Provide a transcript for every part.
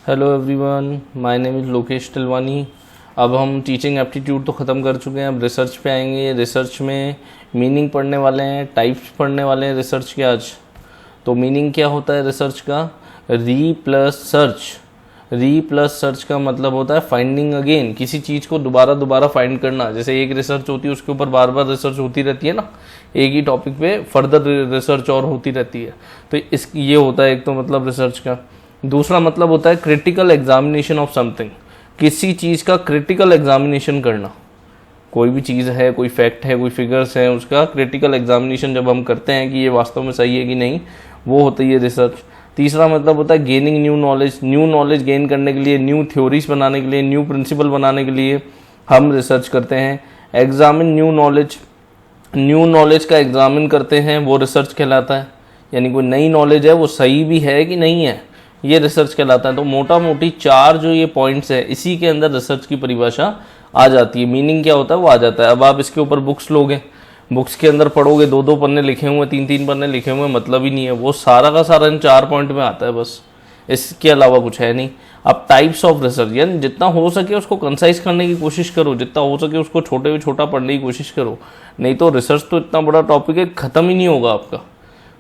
Hello everyone, my name is Lokesh Tilwani. अब हम teaching aptitude तो ख़त्म कर चुके हैं, अब रिसर्च पे आएंगे। रिसर्च में मीनिंग पढ़ने वाले हैं, टाइप्स पढ़ने वाले हैं रिसर्च के आज। तो मीनिंग क्या होता है रिसर्च का? री प्लस सर्च का मतलब होता है फाइंडिंग अगेन, किसी चीज़ को दोबारा फाइंड करना। जैसे एक रिसर्च होती है उसके ऊपर बार बार रिसर्च होती रहती है ना, एक ही टॉपिक पे फर्दर रिसर्च और होती रहती है। तो ये होता है एक तो मतलब रिसर्च का। दूसरा मतलब होता है क्रिटिकल एग्जामिनेशन ऑफ समथिंग, किसी चीज़ का क्रिटिकल एग्जामिनेशन करना। कोई भी चीज़ है, कोई फैक्ट है, कोई फिगर्स है, उसका क्रिटिकल एग्जामिनेशन जब हम करते हैं कि ये वास्तव में सही है कि नहीं, वो होती है रिसर्च। तीसरा मतलब होता है गेनिंग न्यू नॉलेज गेन करने के लिए, न्यू थ्योरीज बनाने के लिए, न्यू प्रिंसिपल बनाने के लिए हम रिसर्च करते हैं। एग्जामिन न्यू नॉलेज का एग्जामिन करते हैं, वो रिसर्च कहलाता है। यानी कोई नई नॉलेज है वो सही भी है कि नहीं है, ये रिसर्च कहलाता है। तो मोटा मोटी चार जो ये पॉइंट्स है, इसी के अंदर रिसर्च की परिभाषा आ जाती है। मीनिंग क्या होता है वो आ जाता है। अब आप इसके ऊपर बुक्स लोगे, बुक्स के अंदर पढ़ोगे, दो पन्ने लिखे हुए, तीन पन्ने लिखे हुए, मतलब ही नहीं है। वो सारा का सारा इन 4 पॉइंट में आता है, बस इसके अलावा कुछ है नहीं। अब टाइप्स ऑफ रिसर्च, यानी जितना हो सके उसको कंसाइज करने की कोशिश करो, जितना हो सके उसको छोटे में छोटा पढ़ने की कोशिश करो। नहीं तो रिसर्च तो इतना बड़ा टॉपिक है, ख़त्म ही नहीं होगा आपका।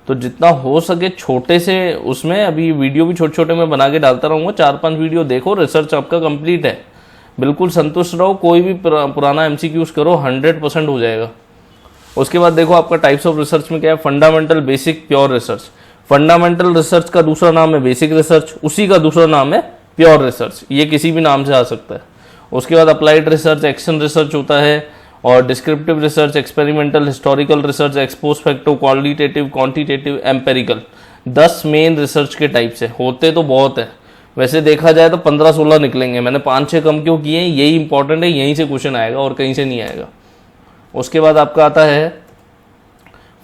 तो जितना हो सके छोटे से, उसमें अभी वीडियो भी छोटे छोटे मैं बना के डालता रहूँगा, 4-5 वीडियो देखो, रिसर्च आपका कंप्लीट है। बिल्कुल संतुष्ट रहो, कोई भी पुराना एमसीक्यूज करो, 100% हो जाएगा। उसके बाद देखो आपका टाइप्स ऑफ रिसर्च में क्या है, fundamental, basic, pure research. Fundamental research का दूसरा नाम है बेसिक रिसर्च, उसी का दूसरा नाम है प्योर रिसर्च। ये किसी भी नाम से आ सकता है। उसके बाद अप्लाइड रिसर्च, एक्शन रिसर्च होता है, और descriptive research, experimental, historical research, ex post facto, qualitative, quantitative, empirical. 10 main research के टाइप्स है। होते तो बहुत है, वैसे देखा जाए तो 15-16 निकलेंगे। मैंने 5-6 कम क्यों किए हैं, यही इंपॉर्टेंट है, यहीं से क्वेश्चन आएगा और कहीं से नहीं आएगा। उसके बाद आपका आता है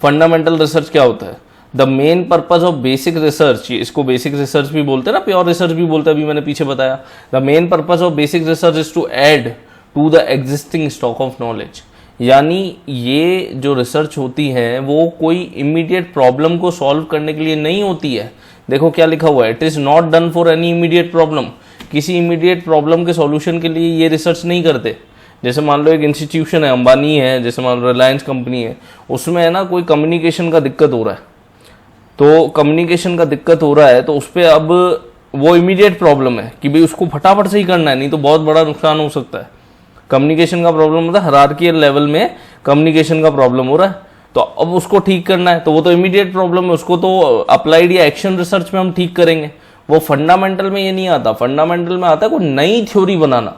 फंडामेंटल रिसर्च। क्या होता है? The main purpose of basic research, इसको बेसिक रिसर्च भी बोलते हैं ना, प्योर रिसर्च भी बोलते हैं, अभी मैंने पीछे बताया। The main purpose of basic research is to add to the existing stock of knowledge. यानी ये जो रिसर्च होती है वो कोई इमीडिएट प्रॉब्लम को सॉल्व करने के लिए नहीं होती है। देखो क्या लिखा हुआ है, it is not done for any immediate problem. किसी इमीडिएट प्रॉब्लम के सॉल्यूशन के लिए ये रिसर्च नहीं करते। जैसे मान लो एक इंस्टीट्यूशन है, अंबानी है, जैसे मान लो रिलायंस कंपनी है, उसमें है ना कोई कम्युनिकेशन का दिक्कत हो रहा है। तो कम्युनिकेशन का दिक्कत हो रहा है तो उस पर अब वो इमीडिएट प्रॉब्लम है कि भाई उसको फटाफट से ही करना है, नहीं तो बहुत बड़ा नुकसान हो सकता है। कम्युनिकेशन का प्रॉब्लम होता है, हायरार्कियल लेवल में कम्युनिकेशन का प्रॉब्लम हो रहा है, तो अब उसको ठीक करना है। तो वो तो इमीडिएट प्रॉब्लम है, उसको तो अप्लाइड या एक्शन रिसर्च में हम ठीक करेंगे। वो फंडामेंटल में ये नहीं आता। फंडामेंटल में आता है कोई नई थ्योरी बनाना।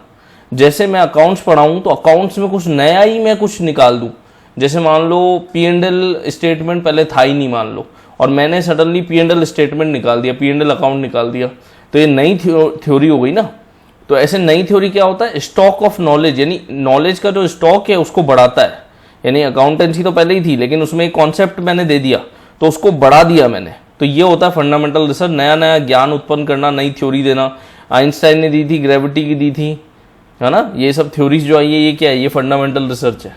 जैसे मैं अकाउंट्स पढ़ाऊँ तो अकाउंट्स में कुछ नया ही मैं कुछ निकाल दूँ। जैसे मान लो P&L स्टेटमेंट पहले था ही नहीं, मान लो, और मैंने सडनली P&L स्टेटमेंट निकाल दिया, P&L अकाउंट निकाल दिया, तो ये नई थ्योरी हो गई ना। तो ऐसे नई थ्योरी क्या होता है, स्टॉक ऑफ नॉलेज, यानी नॉलेज का जो स्टॉक है उसको बढ़ाता है। यानी अकाउंटेंसी तो पहले ही थी, लेकिन उसमें एक कॉन्सेप्ट मैंने दे दिया तो उसको बढ़ा दिया मैंने। तो ये होता है फंडामेंटल रिसर्च, नया ज्ञान उत्पन्न करना, नई थ्योरी देना। आइंस्टाइन ने दी थी, ग्रेविटी की दी थी, है ना। ये सब थ्योरीज जो आई है, ये क्या है, ये फंडामेंटल रिसर्च है।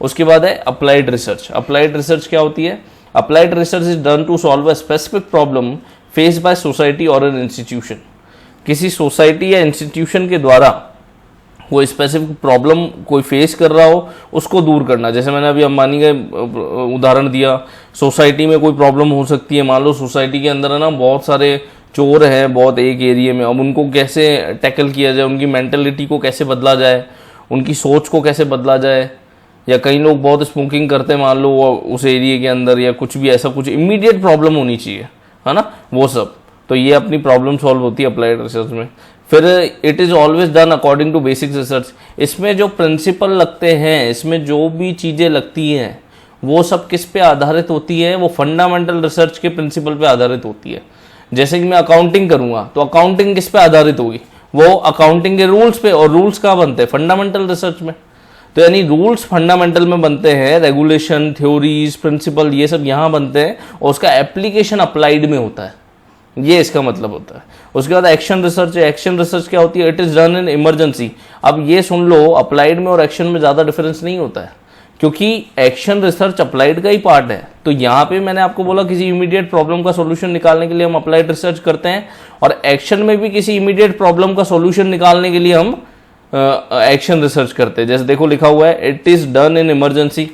उसके बाद है अप्लाइड रिसर्च। अप्लाइड रिसर्च क्या होती है? Applied research is done to solve a specific problem face by society और एन इंस्टीट्यूशन। किसी सोसाइटी या इंस्टीट्यूशन के द्वारा कोई स्पेसिफिक प्रॉब्लम कोई फेस कर रहा हो, उसको दूर करना। जैसे मैंने अभी अंबानी का उदाहरण दिया, सोसाइटी में कोई प्रॉब्लम हो सकती है। मान लो सोसाइटी के अंदर है ना बहुत सारे चोर हैं, बहुत एक एरिया में, अब उनको कैसे टैकल किया जाए, उनकी मेंटलिटी को कैसे बदला जाए, उनकी सोच को कैसे बदला जाए। या कई लोग बहुत स्मोकिंग करते हैं मान लो उस एरिया के अंदर, या कुछ भी ऐसा कुछ इमीडिएट प्रॉब्लम होनी चाहिए, है ना, वो सब। तो ये अपनी प्रॉब्लम सॉल्व होती है अप्लाइड रिसर्च में। फिर it is always done according to basic research. इसमें जो प्रिंसिपल लगते हैं, इसमें जो भी चीज़ें लगती हैं, वो सब किस पे आधारित होती है? वो फंडामेंटल रिसर्च के प्रिंसिपल पे आधारित होती है। जैसे कि मैं अकाउंटिंग करूँगा तो अकाउंटिंग किस पे आधारित होगी? वो अकाउंटिंग के रूल्स पे, और रूल्स कहाँ बनते हैं? फंडामेंटल रिसर्च में। तो यानी रूल्स फंडामेंटल में बनते हैं, रेगुलेशन, थ्योरीज, प्रिंसिपल, ये सब यहाँ बनते हैं, और उसका एप्लीकेशन अप्लाइड में होता है। ये इसका मतलब होता है। उसके बाद एक्शन रिसर्च है। एक्शन रिसर्च क्या होती है? It is done in emergency. अब ये सुन लो, अप्लाइड में और एक्शन में ज़्यादा डिफरेंस नहीं होता है, क्योंकि एक्शन रिसर्च अप्लाइड का ही पार्ट है। तो यहाँ पे मैंने आपको बोला किसी इमीडिएट प्रॉब्लम का सॉल्यूशन निकालने के लिए हम अप्लाइड रिसर्च करते हैं, और एक्शन में भी किसी इमीडिएट प्रॉब्लम का सॉल्यूशन निकालने के लिए हम एक्शन रिसर्च करते हैं। जैसे देखो लिखा हुआ है it is done in emergency,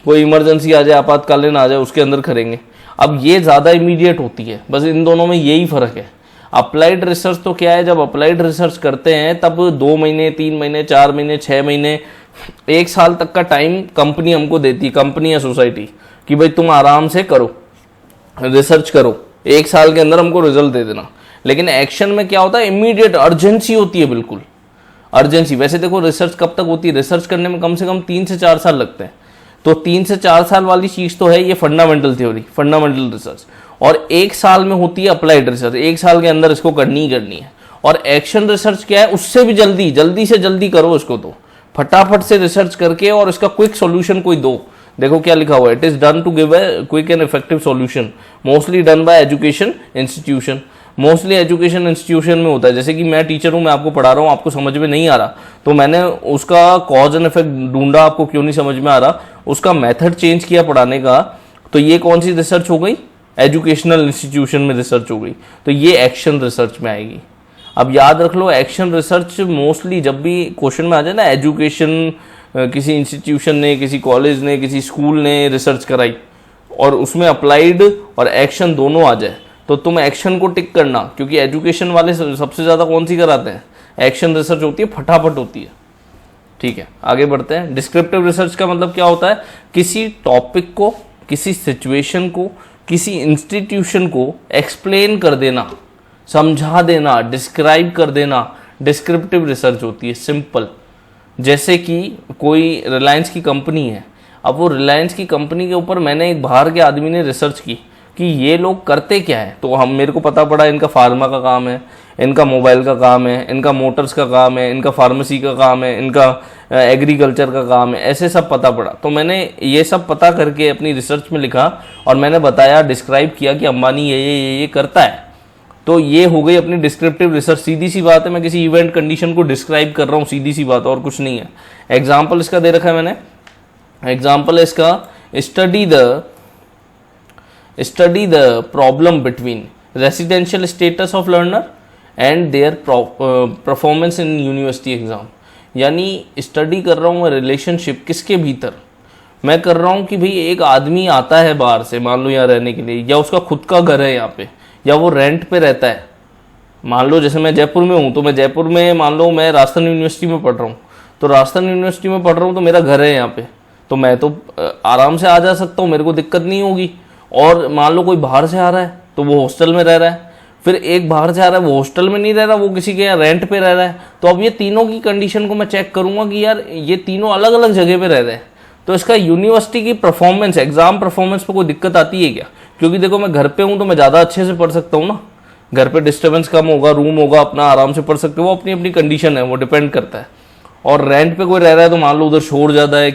कोई इमरजेंसी आ जाए, आपातकालीन आ जाए, उसके अंदर करेंगे। अब ये ज़्यादा इमीडिएट होती है, बस इन दोनों में यही फ़र्क है। अप्लाइड रिसर्च तो क्या है, जब अप्लाइड रिसर्च करते हैं तब 2 महीने 3 महीने 4 महीने 6 महीने 1 साल तक का टाइम कंपनी हमको देती है, कंपनी या सोसाइटी, कि भाई तुम आराम से करो, रिसर्च करो, 1 साल के अंदर हमको रिजल्ट दे देना। लेकिन एक्शन में क्या होता है, इमीडिएट अर्जेंसी होती है, बिल्कुल अर्जेंसी। वैसे देखो रिसर्च कब तक होती है, रिसर्च करने में कम से कम 3 से 4 साल लगते हैं। तो 3 से 4 साल वाली चीज़ तो है ये फंडामेंटल थ्योरी, फंडामेंटल रिसर्च, और 1 साल में होती है अप्लाइड रिसर्च, 1 साल के अंदर इसको करनी ही करनी है। और एक्शन रिसर्च क्या है, उससे भी जल्दी, जल्दी से जल्दी करो इसको, तो फटाफट से रिसर्च करके और इसका क्विक सॉल्यूशन कोई दो। देखो क्या लिखा हुआ है, it is done to give a quick and effective solution, mostly done by education institution. Mostly education institution में होता है। जैसे कि मैं टीचर हूँ, मैं आपको पढ़ा रहा हूँ, आपको समझ में नहीं आ रहा, तो मैंने उसका कॉज एंड इफेक्ट ढूंढा, आपको क्यों नहीं समझ में आ रहा, उसका मेथड चेंज किया पढ़ाने का, तो ये कौन सी रिसर्च हो गई, एजुकेशनल इंस्टीट्यूशन में रिसर्च हो गई, तो ये एक्शन रिसर्च में आएगी। अब याद रख लो, एक्शन रिसर्च मोस्टली जब भी क्वेश्चन में आ जाए ना, एजुकेशन किसी इंस्टीट्यूशन ने, किसी कॉलेज ने, किसी स्कूल ने रिसर्च कराई और उसमें अप्लाइड और एक्शन दोनों आ जाए, तो तुम एक्शन को टिक करना, क्योंकि एजुकेशन वाले सबसे ज़्यादा कौन सी कराते हैं, एक्शन रिसर्च होती है, फटाफट होती है। ठीक है, आगे बढ़ते हैं। डिस्क्रिप्टिव रिसर्च का मतलब क्या होता है, किसी टॉपिक को, किसी सिचुएशन को, किसी इंस्टीट्यूशन को एक्सप्लेन कर देना, समझा देना, डिस्क्राइब कर देना, डिस्क्रिप्टिव रिसर्च होती है, सिंपल। जैसे कि कोई रिलायंस की कंपनी है, अब वो रिलायंस की कंपनी के ऊपर मैंने एक बाहर के आदमी ने रिसर्च की कि ये लोग करते क्या है, तो मेरे को पता पड़ा इनका फार्मा का काम है, इनका मोबाइल का काम है, इनका मोटर्स का काम है, इनका फार्मेसी का काम है, इनका एग्रीकल्चर का काम है, ऐसे सब पता पड़ा। तो मैंने ये सब पता करके अपनी रिसर्च में लिखा और मैंने बताया, डिस्क्राइब किया कि अंबानी ये करता है। तो ये हो गई अपनी डिस्क्रिप्टिव रिसर्च। सीधी सी बात है, मैं किसी इवेंट कंडीशन को डिस्क्राइब कर रहा हूँ, सीधी सी बात, और कुछ नहीं है। एग्जाम्पल इसका दे रखा है मैंने, एग्जाम्पल है इसका, study the problem between residential status of learner and their performance in university exam. यानी स्टडी कर रहा हूँ मैं रिलेशनशिप किसके भीतर, मैं कर रहा हूँ कि भाई एक आदमी आता है बाहर से, मान लो यहाँ रहने के लिए, या उसका खुद का घर है यहाँ पे, या वो रेंट पे रहता है। मान लो जैसे मैं जयपुर में हूँ, तो मैं जयपुर में, मान लो मैं राजस्थान यूनिवर्सिटी में पढ़ रहा हूँ, तो राजस्थान यूनिवर्सिटी में पढ़ रहा हूँ तो मेरा घर है यहाँ पे, तो मैं तो आराम से आ जा सकता हूँ, मेरे को दिक्कत नहीं होगी। और मान लो कोई बाहर से आ रहा है तो वो हॉस्टल में रह रहा है, फिर एक बाहर से आ रहा है, वो हॉस्टल में नहीं रह रहा, वो किसी के यहाँ रेंट पे रह रहा है। तो अब ये तीनों की कंडीशन को मैं चेक करूंगा कि यार ये तीनों अलग अलग जगह पे रह रहे हैं, तो इसका यूनिवर्सिटी की परफॉर्मेंस, एग्जाम परफॉर्मेंस पे कोई दिक्कत आती है क्या? क्योंकि देखो मैं घर पे हूँ तो मैं ज़्यादा अच्छे से पढ़ सकता हूँ ना, घर पे डिस्टर्बेंस कम होगा, रूम होगा, अपना आराम से पढ़ सकते हो, वो अपनी अपनी कंडीशन है, वो डिपेंड करता है। और रेंट पे कोई रह रहा है तो मान लो उधर शोर ज़्यादा है,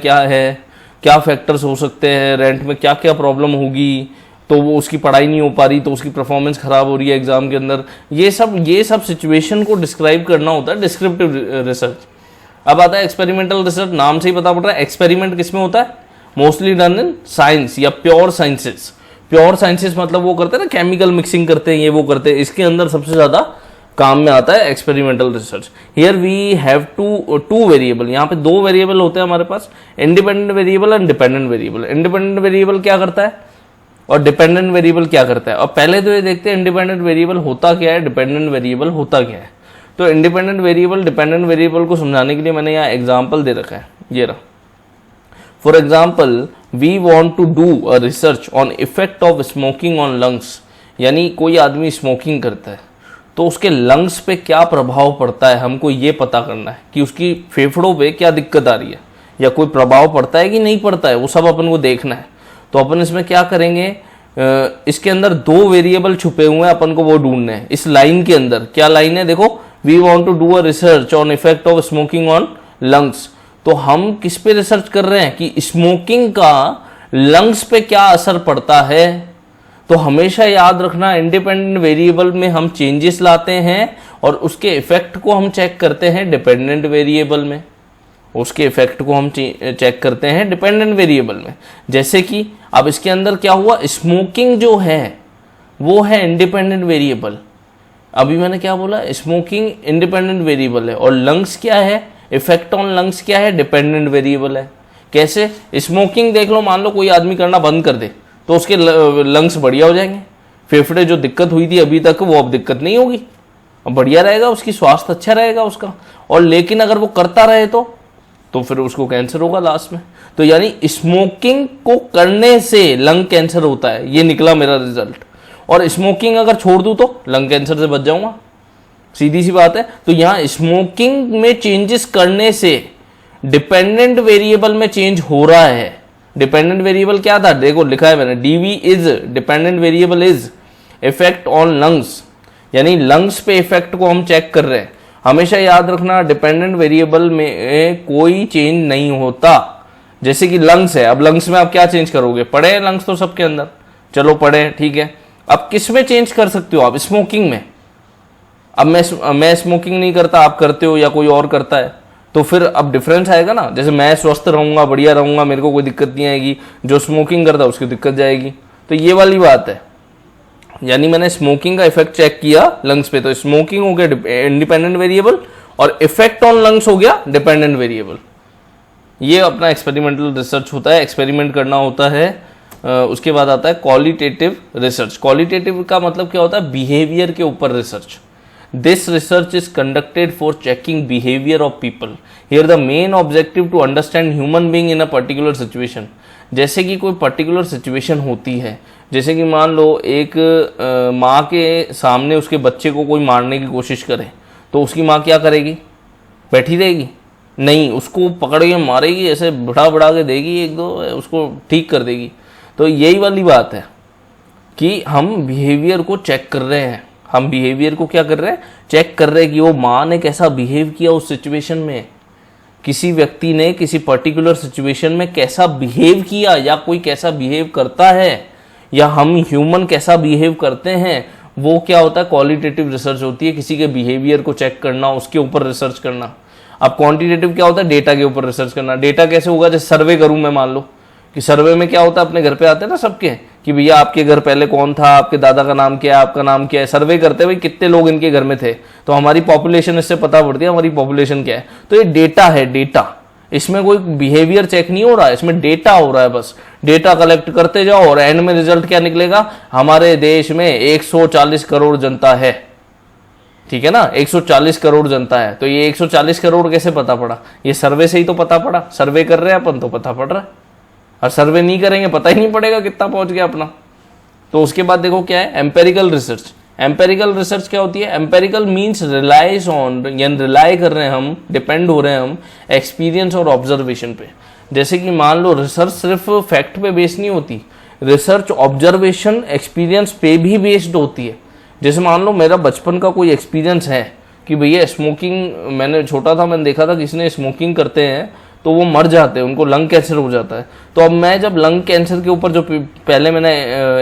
क्या फैक्टर्स हो सकते हैं, रेंट में क्या क्या प्रॉब्लम होगी, तो वो उसकी पढ़ाई नहीं हो पा रही, तो उसकी परफॉर्मेंस खराब हो रही है एग्जाम के अंदर। ये सब सिचुएशन को डिस्क्राइब करना होता है डिस्क्रिप्टिव रिसर्च। अब आता है एक्सपेरिमेंटल रिसर्च, नाम से ही पता पड़ रहा है एक्सपेरिमेंट किसमें होता है, मोस्टली डन इन साइंस या प्योर साइंसेस। प्योर साइंसेस मतलब वो करते हैं ना, केमिकल मिक्सिंग करते हैं, ये वो करते हैं, इसके अंदर सबसे ज्यादा काम में आता है experimental research. Here we have two variable, यहाँ पे 2 वेरिएबल होते हैं हमारे पास, independent variable and dependent variable. Independent variable क्या करता है और डिपेंडेंट वेरिएबल क्या करता है। और पहले तो ये देखते हैं इंडिपेंडेंट वेरिएबल होता क्या है, डिपेंडेंट वेरिएबल होता क्या है। तो इंडिपेंडेंट वेरिएबल डिपेंडेंट वेरिएबल को समझाने के लिए मैंने यहाँ एग्जाम्पल दे रखा है, ये रहा। For example, we want to do a research on effect of smoking on lungs. यानी कोई आदमी स्मोकिंग करता है तो उसके लंग्स पे क्या प्रभाव पड़ता है, हमको ये पता करना है कि उसकी फेफड़ों पे क्या दिक्कत आ रही है, या कोई प्रभाव पड़ता है कि नहीं पड़ता है, वो सब अपन को देखना है। तो अपन इसमें क्या करेंगे, इसके अंदर 2 वेरिएबल छुपे हुए हैं, अपन को वो ढूंढने हैं। इस लाइन के अंदर क्या लाइन है, देखो, we want to do a research on effect of smoking on lungs. तो हम किस पे रिसर्च कर रहे हैं कि स्मोकिंग का लंग्स पे क्या असर पड़ता है। तो हमेशा याद रखना, इंडिपेंडेंट वेरिएबल में हम चेंजेस लाते हैं और उसके इफेक्ट को हम चेक करते हैं डिपेंडेंट वेरिएबल में। उसके इफेक्ट को हम चेक करते हैं डिपेंडेंट वेरिएबल में। जैसे कि अब इसके अंदर क्या हुआ, स्मोकिंग जो है वो है इंडिपेंडेंट वेरिएबल। अभी मैंने क्या बोला, स्मोकिंग इंडिपेंडेंट वेरिएबल है, और लंग्स क्या है, इफेक्ट ऑन लंग्स क्या है, डिपेंडेंट वेरिएबल है। कैसे, स्मोकिंग देख लो, मान लो कोई आदमी करना बंद कर दे तो उसके लंग्स बढ़िया हो जाएंगे, फेफड़े जो दिक्कत हुई थी अभी तक वो अब दिक्कत नहीं होगी, अब बढ़िया रहेगा, उसकी स्वास्थ्य अच्छा रहेगा उसका। और लेकिन अगर वो करता रहे तो फिर उसको कैंसर होगा लास्ट में। तो यानी स्मोकिंग को करने से लंग कैंसर होता है, ये निकला मेरा रिजल्ट। और स्मोकिंग अगर छोड़ दूं तो लंग कैंसर से बच जाऊंगा, सीधी सी बात है। तो यहां स्मोकिंग में चेंजेस करने से डिपेंडेंट वेरिएबल में चेंज हो रहा है। डिपेंडेंट वेरिएबल क्या था, देखो लिखा है मैंने, DV is dependent variable is effect on lungs, यानी लंग्स पे इफेक्ट को हम चेक कर रहे हैं। हमेशा याद रखना डिपेंडेंट वेरिएबल में कोई चेंज नहीं होता। जैसे कि लंग्स है, अब लंग्स में आप क्या चेंज करोगे, पड़े हैं लंग्स तो सबके अंदर, चलो पड़े हैं ठीक है। अब किस में चेंज कर सकते हो आप, स्मोकिंग में। अब मैं स्मोकिंग नहीं करता, आप करते हो या कोई और करता है, तो फिर अब डिफरेंस आएगा ना। जैसे मैं स्वस्थ रहूंगा, बढ़िया रहूंगा, मेरे को कोई दिक्कत नहीं आएगी, जो स्मोकिंग करता है उसकी दिक्कत जाएगी। तो ये वाली बात है, यानी मैंने स्मोकिंग का इफेक्ट चेक किया लंग्स पे, तो स्मोकिंग हो गया इंडिपेंडेंट वेरिएबल और इफेक्ट ऑन लंग्स हो गया डिपेंडेंट वेरिएबल। ये अपना एक्सपेरिमेंटल रिसर्च होता है, एक्सपेरिमेंट करना होता है। उसके बाद आता है क्वालिटेटिव रिसर्च। क्वालिटेटिव का मतलब क्या होता है, बिहेवियर के ऊपर रिसर्च। This research is conducted for checking behaviour of people. Here the main objective to understand human being in a particular situation. जैसे कि कोई पर्टिकुलर सिचुएशन होती है, जैसे कि मान लो एक माँ के सामने उसके बच्चे को कोई मारने की कोशिश करे, तो उसकी माँ क्या करेगी, बैठी रहेगी? नहीं, उसको पकड़ के मारेगी, ऐसे बढ़ा बढ़ा के देगी, एक दो उसको ठीक कर देगी। तो यही वाली बात है कि हम बिहेवियर को चेक कर रहे हैं। हम बिहेवियर को क्या कर रहे हैं, चेक कर रहे हैं कि वो माँ ने कैसा बिहेव किया उस सिचुएशन में, किसी व्यक्ति ने किसी पर्टिकुलर सिचुएशन में कैसा बिहेव किया, या कोई कैसा बिहेव करता है, या हम ह्यूमन कैसा बिहेव करते हैं। वो क्या होता है, क्वालिटेटिव रिसर्च होती है, किसी के बिहेवियर को चेक करना, उसके ऊपर रिसर्च करना। अब क्वांटिटेटिव क्या होता है, डेटा के ऊपर रिसर्च करना। डेटा कैसे होगा, जैसे सर्वे करूं मैं, मान लो कि सर्वे में क्या होता है, अपने घर पे आते हैं ना सबके, कि भैया आपके घर पहले कौन था, आपके दादा का नाम क्या है, आपका नाम क्या है, सर्वे करते हुए कितने लोग इनके घर में थे, तो हमारी पॉपुलेशन इससे पता पड़ती है हमारी पॉपुलेशन क्या है। तो ये डेटा है, डेटा, इसमें कोई बिहेवियर चेक नहीं हो रहा है, इसमें डेटा हो रहा है। बस डेटा कलेक्ट करते जाओ और एंड में रिजल्ट क्या निकलेगा, हमारे देश में 140 करोड़ जनता है, ठीक है ना, 140 करोड़ जनता है। तो ये 140 करोड़ कैसे पता पड़ा, ये सर्वे से ही तो पता पड़ा। सर्वे कर रहे हैं अपन तो पता पड़ रहा है, और सर्वे नहीं करेंगे पता ही नहीं पड़ेगा कितना पहुंच गया अपना। तो उसके बाद देखो क्या है, एम्पेरिकल रिसर्च। एम्पेरिकल रिसर्च क्या होती है, एम्पेरिकल मीन्स रिलाइज ऑन, यानी रिलाई कर रहे हैं हम, डिपेंड हो रहे हैं हम एक्सपीरियंस और ऑब्जर्वेशन पे। जैसे कि मान लो रिसर्च सिर्फ फैक्ट पे बेस्ड नहीं होती, रिसर्च ऑब्जर्वेशन एक्सपीरियंस पे भी बेस्ड होती है। जैसे मान लो मेरा बचपन का कोई एक्सपीरियंस है कि भैया स्मोकिंग, मैंने छोटा था, मैंने देखा था किसी ने स्मोकिंग करते हैं तो वो मर जाते हैं, उनको लंग कैंसर हो जाता है। तो अब मैं जब लंग कैंसर के ऊपर जो पहले मैंने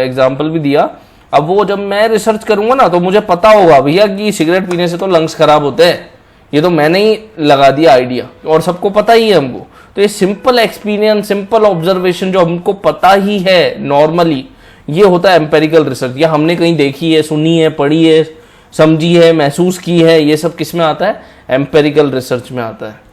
एग्जाम्पल भी दिया, अब वो जब मैं रिसर्च करूंगा ना तो मुझे पता होगा भैया कि सिगरेट पीने से तो लंग्स खराब होते हैं, ये तो मैंने ही लगा दिया आइडिया, और सबको पता ही है हमको। तो ये सिंपल एक्सपीरियंस, सिंपल ऑब्जर्वेशन जो हमको पता ही है नॉर्मली, ये होता है एम्पेरिकल रिसर्च। या हमने कहीं देखी है, सुनी है, पढ़ी है, समझी है, महसूस की है, ये सब किस में आता है, एम्पेरिकल रिसर्च में आता है।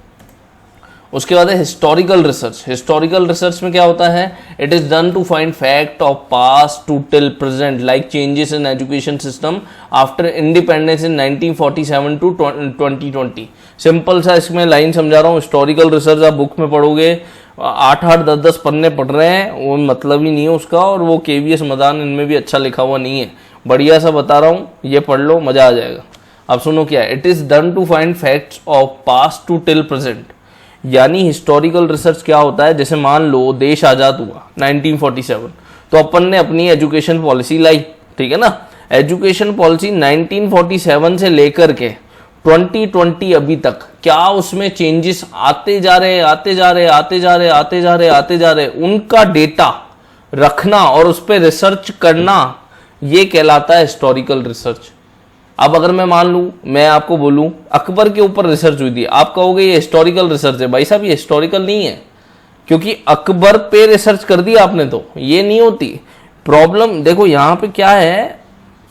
उसके बाद है हिस्टोरिकल रिसर्च। हिस्टोरिकल रिसर्च में क्या होता है, it is done to find fact of past to till present, like changes in education system after independence in 1947 to 2020। Simple सा इसमें लाइन समझा रहा हूँ, हिस्टोरिकल रिसर्च आप बुक में पढ़ोगे, 8-8, 10-10 पन्ने पढ़ रहे हैं, वो मतलब ही नहीं है उसका, और वो KVS मदान इनमें भी अच्छा लिखा हुआ नहीं है। बढ़िया सा बता रहा हूँ, ये पढ़ लो, मजा आ जाएगा। अब सुनो क्या है, it is done to find facts of past to till present. यानी हिस्टोरिकल रिसर्च क्या होता है, जैसे मान लो देश आजाद हुआ 1947, तो अपन ने अपनी एजुकेशन पॉलिसी लाई, ठीक है ना। एजुकेशन पॉलिसी 1947 से लेकर के 2020 अभी तक क्या उसमें चेंजेस आते जा रहे, आते जा रहे, आते जा रहे, आते जा रहे, आते जा रहे, उनका डेटा रखना और उस पर रिसर्च करना, ये कहलाता है हिस्टोरिकल रिसर्च। अब अगर मैं मान लूं, मैं आपको बोलूं अकबर के ऊपर रिसर्च हुई थी, आप कहोगे ये हिस्टोरिकल रिसर्च है। भाई साहब ये हिस्टोरिकल नहीं है, क्योंकि अकबर पे रिसर्च कर दी आपने, तो ये नहीं होती प्रॉब्लम। देखो यहाँ पे क्या है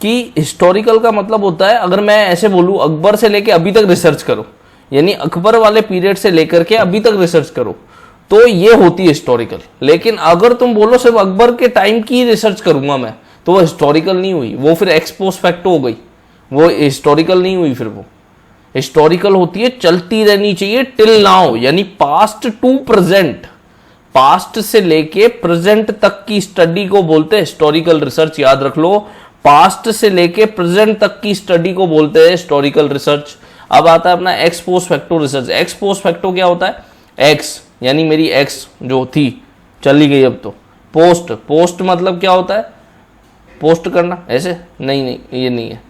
कि हिस्टोरिकल का मतलब होता है, अगर मैं ऐसे बोलूं अकबर से लेके अभी तक रिसर्च करो, यानी अकबर वाले पीरियड से लेकर के अभी तक रिसर्च करो, तो ये होती है हिस्टोरिकल। लेकिन अगर तुम बोलो सिर्फ अकबर के टाइम की रिसर्च करूंगा मैं, तो वो हिस्टोरिकल नहीं हुई, वो फिर एक्स पोस्ट फैक्टो हो गई, वो हिस्टोरिकल नहीं हुई। फिर वो हिस्टोरिकल होती है चलती रहनी चाहिए टिल नाउ, यानी पास्ट टू प्रेजेंट, पास्ट से लेके प्रेजेंट तक की स्टडी को बोलते हैं हिस्टोरिकल रिसर्च। याद रख लो, पास्ट से लेके प्रेजेंट तक की स्टडी को बोलते हैं हिस्टोरिकल रिसर्च। अब आता है अपना x post facto research. X post facto क्या होता है? एक्स यानी मेरी एक्स जो थी चली गई, अब तो पोस्ट, पोस्ट मतलब क्या होता है? पोस्ट करना, ऐसे नहीं, ये नहीं है।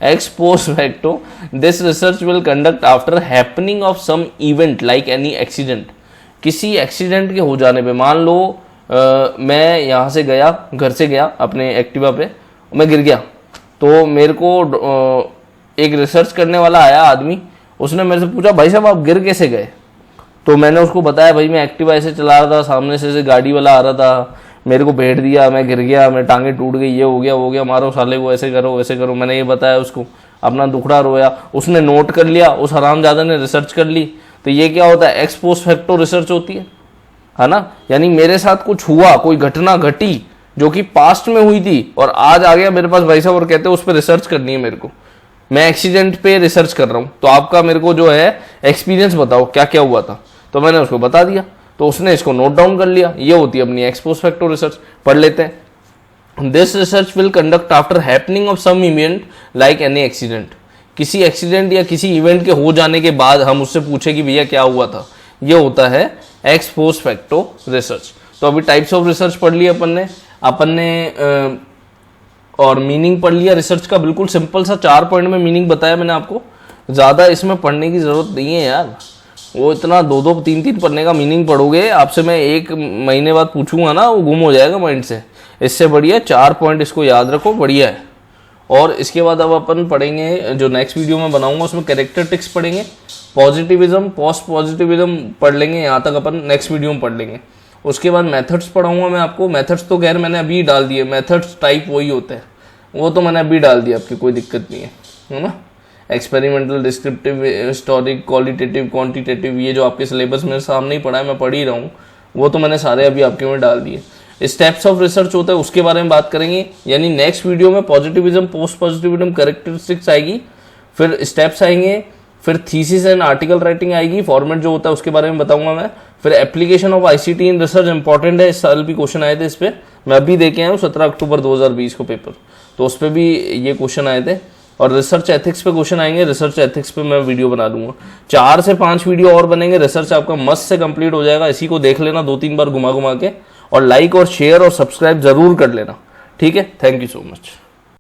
Ex post facto, this research will conduct after happening of some event like any accident. किसी एक्सीडेंट के हो जाने पे, मान लो मैं यहाँ से गया, घर से गया अपने एक्टिवा पे, मैं गिर गया, तो मेरे को एक रिसर्च करने वाला आया आदमी, उसने मेरे से पूछा भाई साहब आप गिर कैसे गए? तो मैंने उसको बताया भाई मैं एक्टिवा ऐसे चला रहा था, सामने से गाड़ी वाला आ रहा था, मेरे को भेड़ दिया, मैं गिर गया, मेरी टांगे टूट गई, ये हो गया वो गया, मारो साले को, ऐसे करो वैसे करो। मैंने ये बताया उसको, अपना दुखड़ा रोया, उसने नोट कर लिया, उस हरामजादा ने रिसर्च कर ली। तो ये क्या होता है? एक्स पोस्ट फैक्टो रिसर्च होती है ना। यानी मेरे साथ कुछ हुआ, कोई घटना घटी जो कि पास्ट में हुई थी और आज आ गया मेरे पास भाई साहब और कहते हैं उस पर रिसर्च करनी है मेरे को, मैं एक्सीडेंट पे रिसर्च कर रहा हूँ, तो आपका मेरे को जो है एक्सपीरियंस बताओ क्या क्या हुआ था। तो मैंने उसको बता दिया, तो उसने इसको नोट डाउन कर लिया। ये होती है अपनी एक्स पोस्ट फैक्टो रिसर्च। पढ़ लेते हैं। This research will conduct after happening of some event like any accident. किसी एक्सीडेंट या किसी इवेंट के हो जाने के बाद हम उससे पूछे कि भैया क्या हुआ था, ये होता है एक्स पोस्ट फैक्टो रिसर्च। तो अभी टाइप्स ऑफ रिसर्च पढ़ लिया अपन ने और मीनिंग पढ़ लिया रिसर्च का। बिल्कुल सिंपल सा 4 पॉइंट में मीनिंग बताया मैंने आपको, ज़्यादा इसमें पढ़ने की ज़रूरत नहीं है यार। वो इतना 2-2 3-3 पढ़ने का मीनिंग पढ़ोगे, आपसे मैं 1 महीने बाद पूछूंगा ना, वो गुम हो जाएगा माइंड से। इससे बढ़िया 4 पॉइंट इसको याद रखो, बढ़िया है। और इसके बाद अब अपन पढ़ेंगे, जो नेक्स्ट वीडियो में बनाऊंगा उसमें कैरेक्टरिस्टिक्स पढ़ेंगे, पॉजिटिविज्म, पोस्ट पॉजिटिविज्म पढ़ लेंगे, यहाँ तक अपन नेक्स्ट वीडियो में पढ़ लेंगे। उसके बाद मेथड्स पढ़ाऊंगा मैं आपको। मेथड्स तो खैर मैंने अभी डाल दिए, मेथड्स टाइप वही होते हैं, वो तो मैंने अभी डाल दिया, आपकी कोई दिक्कत नहीं है ना। Experimental, descriptive, historic, qualitative, quantitative, ये जो आपके सिलेबस में सामने ही पढ़ा है, मैं पढ़ ही रहा हूँ, वो तो मैंने सारे अभी आपके में डाल दिए। स्टेप्स ऑफ रिसर्च होता है, उसके बारे में बात करेंगे, यानी नेक्स्ट वीडियो में पॉजिटिविज्म, पोस्ट पॉजिटिविज्म, कैरेक्टरिस्टिक्स आएगी, फिर स्टेप्स आएंगे, फिर थीसिस एंड आर्टिकल राइटिंग आएगी, फॉर्मेट जो होता है उसके बारे में बताऊंगा मैं। फिर application of ICT in research important है, इस साल भी क्वेश्चन आए थे इस पे, मैं अभी देखे आया हूँ 17 अक्टूबर 2020 को पेपर, तो उस पर भी ये क्वेश्चन आए थे। और रिसर्च एथिक्स पे क्वेश्चन आएंगे, रिसर्च एथिक्स पे मैं वीडियो बना दूंगा। 4 से 5 वीडियो और बनेंगे, रिसर्च आपका मस्त से कंप्लीट हो जाएगा। इसी को देख लेना 2-3 बार घुमा घुमा के, और लाइक और शेयर और सब्सक्राइब जरूर कर लेना, ठीक है। Thank you so much.